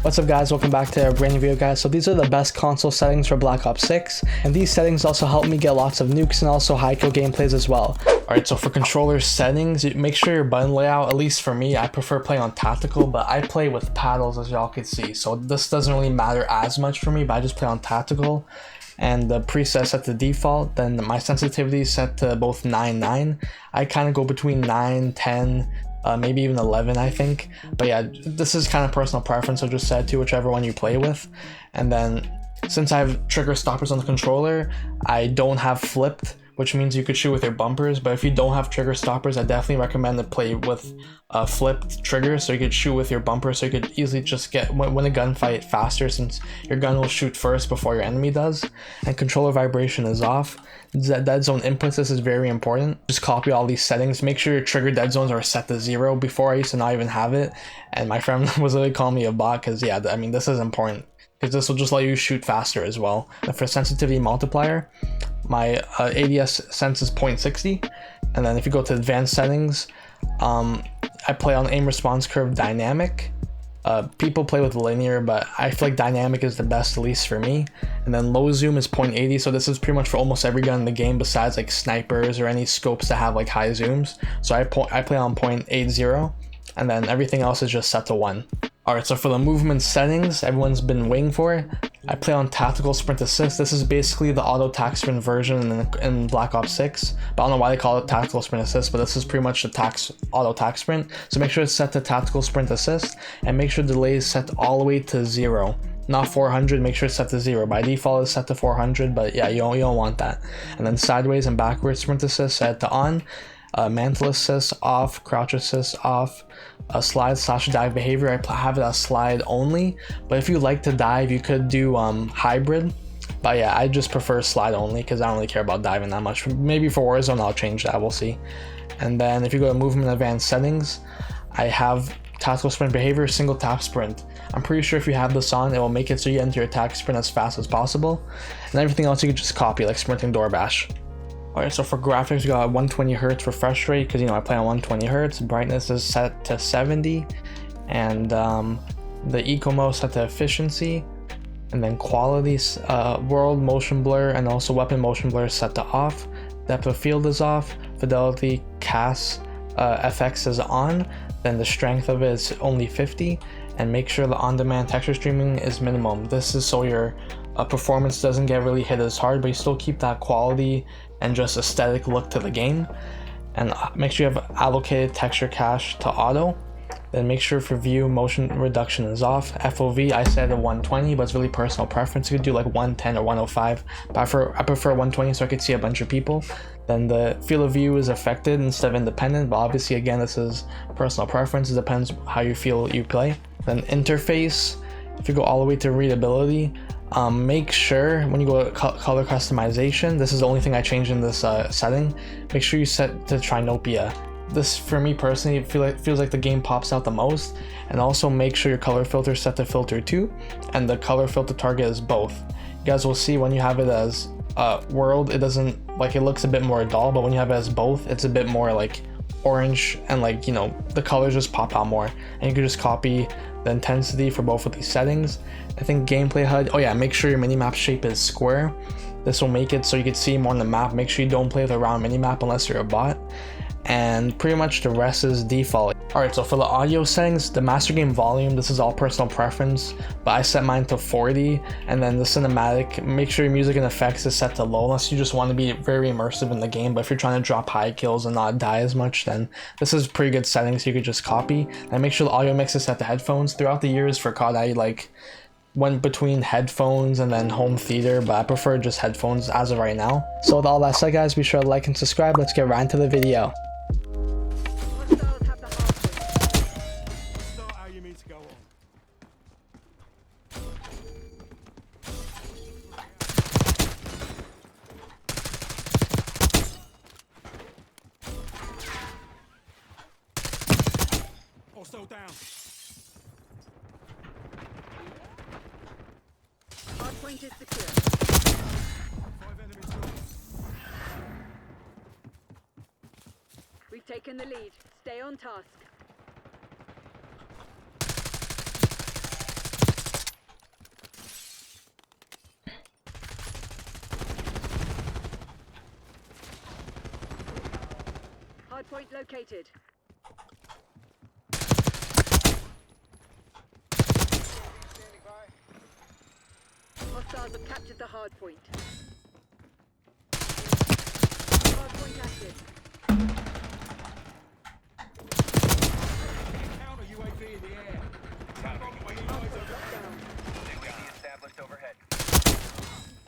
What's up guys, welcome back to a brand new video guys. So these are the best console settings for Black Ops 6, and these settings also help me get lots of nukes and also high kill gameplays as well. Alright, so for controller settings, make sure your button layout, at least for me, I prefer playing on tactical, but I play with paddles as y'all can see. So this doesn't really matter as much for me, but I just play on tactical. And the preset set to default, then my sensitivity is set to both 9, I kind of go between 9, 10, maybe even 11 I think, but yeah, this is kind of personal preference, so just set to whichever one you play with. And then since I have trigger stoppers on the controller, I don't have flipped, which means you could shoot with your bumpers, but if you don't have trigger stoppers, I definitely recommend to play with flipped triggers, so you could shoot with your bumper, so you could easily just win a gunfight faster, since your gun will shoot first before your enemy does. And controller vibration is off. Dead zone inputs, this is very important. Just copy all these settings, make sure your trigger dead zones are set to 0. Before I used to not even have it, and my friend was literally calling me a bot, because yeah, I mean, this is important, because this will just let you shoot faster as well. And for sensitivity multiplier, my ADS sense is 0.60, and then if you go to advanced settings, I play on aim response curve dynamic. People play with linear, but I feel like dynamic is the best, at least for me. And then low zoom is 0.80, so this is pretty much for almost every gun in the game besides like snipers or any scopes that have like high zooms. So I play on 0.80, and then everything else is just set to 1. Alright, so for the movement settings, everyone's been waiting for it. I play on tactical sprint assist. This is basically the auto tac sprint version in Black Ops 6, but I don't know why they call it tactical sprint assist, but this is pretty much the auto tac sprint. So make sure it's set to tactical sprint assist, and make sure delay is set all the way to 0. Not 400, make sure it's set to 0. By default it's set to 400, but yeah, you don't want that. And then sideways and backwards sprint assist set to on. Mantle assist off, crouch assist off, slide/dive behavior, I have it as slide only, but if you like to dive you could do hybrid, but yeah, I just prefer slide only because I don't really care about diving that much. Maybe for Warzone I'll change that, we'll see. And then if you go to movement advanced settings, I have tactical sprint behavior, single tap sprint. I'm pretty sure if you have this on, it will make it so you enter your attack sprint as fast as possible, and everything else you can just copy, like sprinting door bash. Alright, so for graphics, we got 120 Hz refresh rate, because you know I play on 120 Hz. Brightness is set to 70, and the eco mode set to efficiency, and then quality, world motion blur and also weapon motion blur is set to off. Depth of field is off. Fidelity CAS FX is on. Then the strength of it is only 50, and make sure the on-demand texture streaming is minimum. This is so your performance doesn't get really hit as hard, but you still keep that quality and just aesthetic look to the game. And make sure you have allocated texture cache to auto. Then make sure for view motion reduction is off. FOV I set at 120, but it's really personal preference. You could do like 110 or 105, but I prefer 120 so I could see a bunch of people. Then the field of view is affected instead of independent, but obviously again this is personal preference, it depends how you feel you play. Then interface, if you go all the way to readability, make sure when you go to color customization, this is the only thing I changed in this setting, make sure you set to Trinopia. This for me personally feels like the game pops out the most. And also make sure your color filter is set to filter 2, and the color filter target is both. You guys will see when you have it as world, it doesn't, like, it looks a bit more dull, but when you have it as both, it's a bit more like orange, and like, you know, the colors just pop out more. And you can just copy the intensity for both of these settings. I think gameplay HUD, oh yeah, make sure your minimap shape is square. This will make it so you can see more on the map. Make sure you don't play with a round minimap unless you're a bot. And pretty much the rest is default. Alright, so for the audio settings, the master game volume, this is all personal preference, but I set mine to 40. And then the cinematic, make sure your music and effects is set to low unless you just want to be very immersive in the game. But if you're trying to drop high kills and not die as much, then this is pretty good settings you could just copy. And make sure the audio mix is set to headphones. Throughout the years for COD, I like went between headphones and then home theater, but I prefer just headphones as of right now. So with all that said guys, be sure to like and subscribe. Let's get right into the video. Hostile down. Hardpoint is secure. 5 enemies gone. We've taken the lead. Stay on task. Hardpoint located. Hostiles have captured the hardpoint. Hardpoint active. Counter UAV in the air. Hardpoint locked down. UAV established overhead.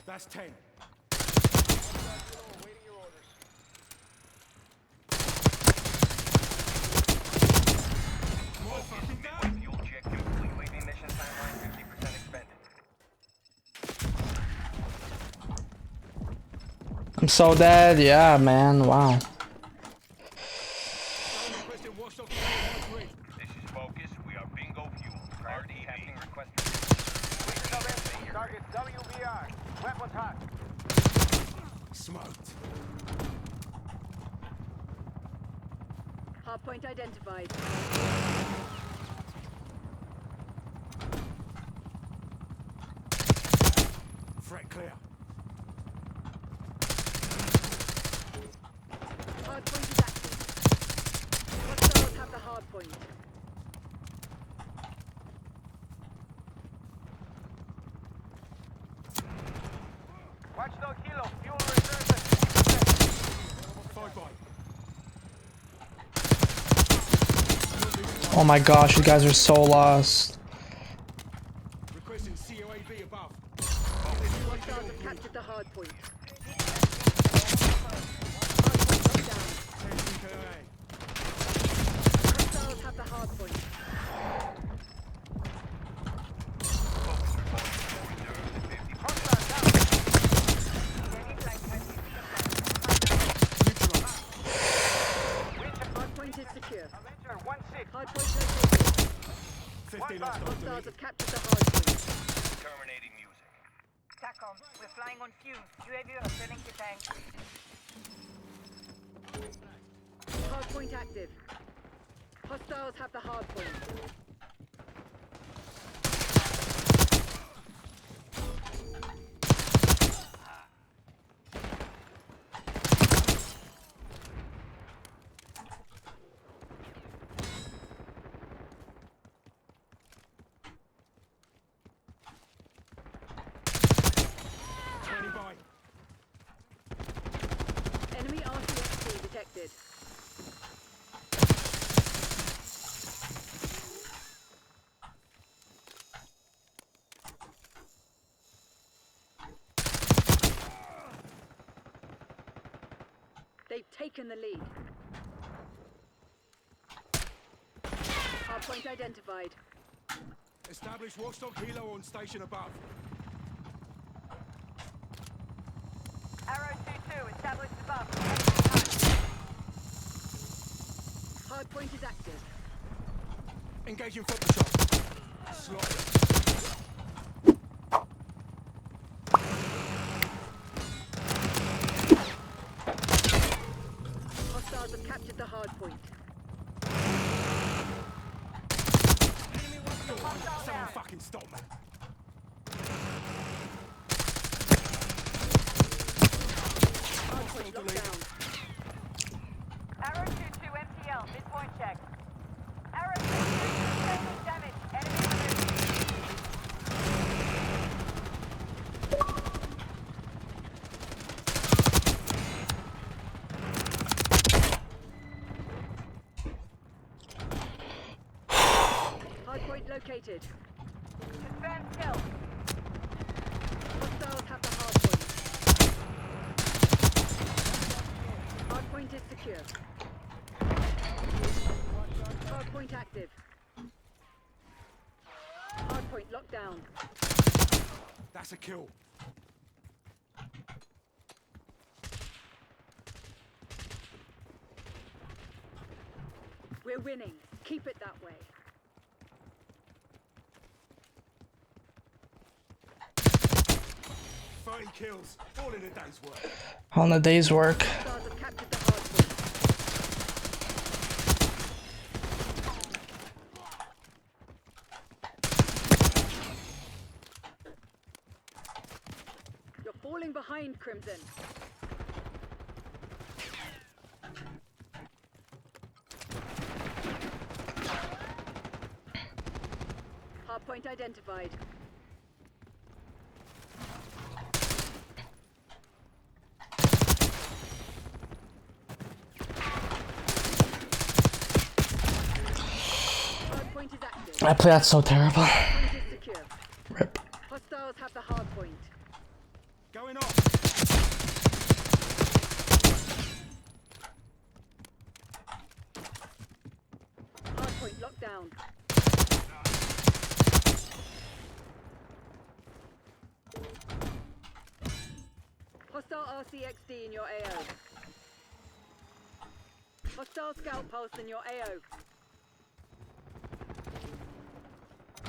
That's 10. More fucking down. Fuel check complete. UAV mission timeline 50% expended. I'm so dead. Yeah, man. Wow. Requesting watchdog on my grid. This is Focus. We are bingo fuel. Priority captain request. Target WBR. Weapons hot. Smoked. Hardpoint identified. Threat clear. Hardpoint is active. Hostiles have the hardpoint. Watchdog Hilo. Fuel reserve. Five by. Oh my gosh, you guys are so lost. Requesting COAV above. Hostiles have captured the hardpoint. Hardpoint locked down. 10 TKA. Hostiles have the hardpoint. Hardpoint is secure. Hardpoint located. 15 off. Hostiles have captured the hardpoint. Terminating music. TACOM, we're flying on fumes. UAV returning to tank. Hardpoint active. Hostiles have the hardpoint. Enemy RCXD detected. They've taken the lead. Hardpoint identified. Establish watchdog Hilo on station above. Arrow 2-2, established above. Hardpoint is active. Engaging football shot. Slaughter. Hostiles have captured the hardpoint. Someone fucking stop me. Hardpoint locked down. Arrow 2-2, MTL, midpoint check. Arrow 2-2, sustained damage. Enemy Hardpoint located. confirmed kill. Hostiles have the hardpoint. Hardpoint is secure. Hardpoint active. Hardpoint locked down. That's a kill. We're winning. Keep it that way. Kills, all in a day's work. On a day's work. Hostiles have captured the hardpoint. You're falling behind, Crimson. Hardpoint identified. Hardpoint is active. I play that so terrible. Hardpoint is secure. Rip. Hostiles have the hardpoint. Going off. Hardpoint locked down. Hostile RCXD in your AO. Hostile scout pulse in your AO.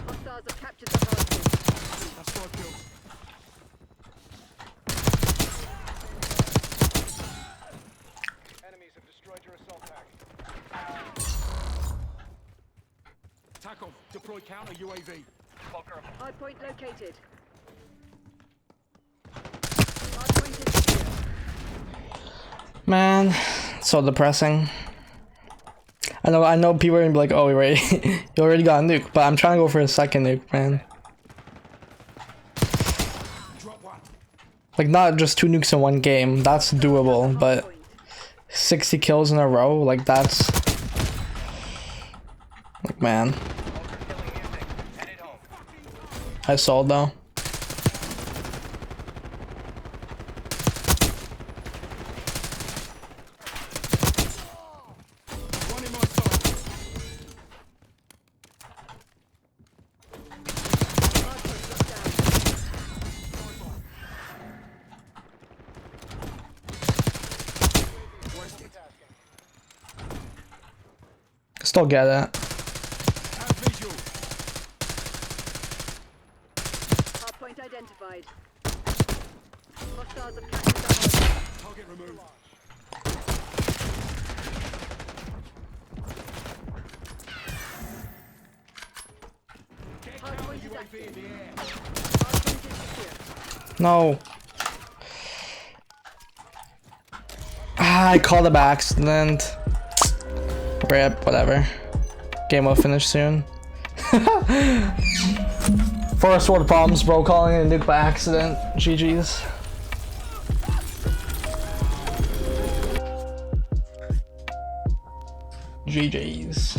Hostiles have captured the hardpoint. That's 5 kills. Enemies have destroyed your assault pack. Tackle. Deploy counter UAV. Hardpoint located. Hardpoint is secure. Man, so depressing. I know people are gonna be like, oh wait, you already got a nuke, but I'm trying to go for a second nuke, man. Drop one. Like not just 2 nukes in one game, that's doable, but 60 kills in a row, like that's like man. I sold though. One in my sight. Still get it. Have visual. Hardpoint identified. Hostiles have captured the hardpoint. Target removed. Get counter Hardpoint is UAV in active. the air. Hardpoint is secure. No. Ah, I called it by accident. Rip, whatever. Game will finish soon. First world problems, bro. Calling it a nuke by accident. GG's. GG's.